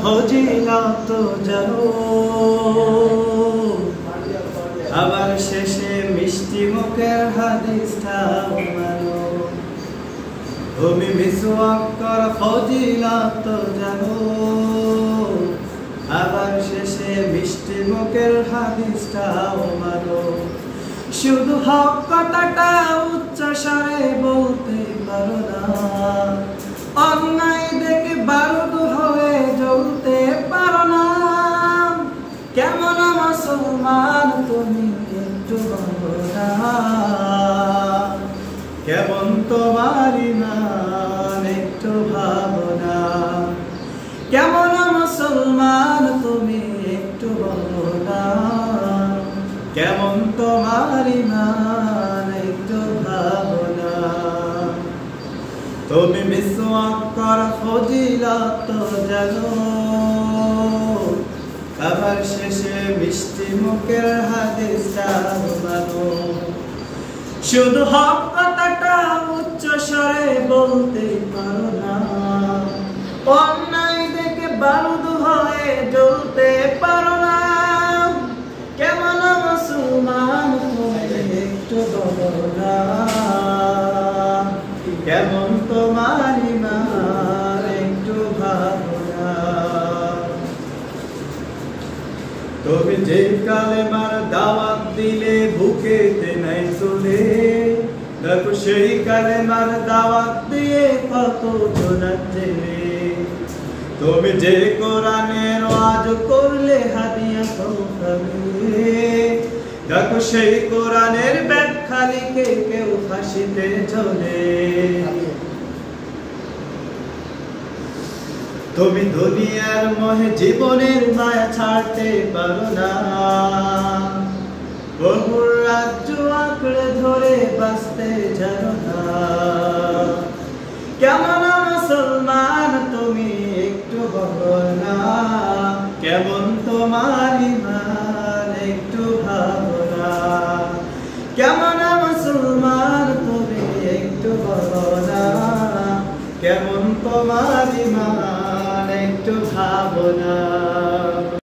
ফজিলত জানো, আবার শেষে মিষ্টি মুখের হাদিসটাও মানো। তুমি মিসওয়াক করা ফজিলত জানো, আবার শেষে মিষ্টি মুখের হাদিসটাও মানো। শুধু হক কথাটা উচ্চ স্বরে বলতে পারো না, অন্যায় দেখে বারুদ হয়ে জ্বলতে পারো না। কেমন মুসলমান তুমি একটু বলো না, কেমন তোমার ঈমান একটু ভাবো না। কেমন মুসলমান তুমি একটু বলো না, কেমন তোমার ঈমান একটু ভাবো না। তুমি মিসওয়াক করা ফজিলত জানো, আবার শেষে মিষ্টি মুখের হাদিসটাও মানো। শুধু হক কথাটা উচ্চ স্বরে বলতে পারো না, অন্যায় দেখে বারুদ হয়ে জ্বলতে পারো না। কেমন মুসলমান তুমি একটু বলো না, কেমন তোমার ঈমান একটু ভাবো না। তুমি যে কালেমার দাওয়াত দিলে বুকেতে নাই চলে, দেখো সেই কালেমার দাওয়াত দিয়ে কত জোনার জেলে। তুমি যে কোরআনের ওয়াজ করলে হাদিয়া পাবে, দেখো সেই কোরআনের ব্যাখ্যা লিখে কেউ ফাঁসিতে ঝোলে। তুমি দুনিয়ার মোহে জীবনের মায়া ছাড়তে পারো না, বহুর রাজ্য আঁকড়ে ধরে বাঁচতে জানো না। কেমন মুসলমান তুমি একটু বলো না, কেমন তোমার ঈমান একটু ভাবো না। কেমন মুসলমান তুমি একটু বলো না, কেমন তোমার ঈমান একটু ভাবো না।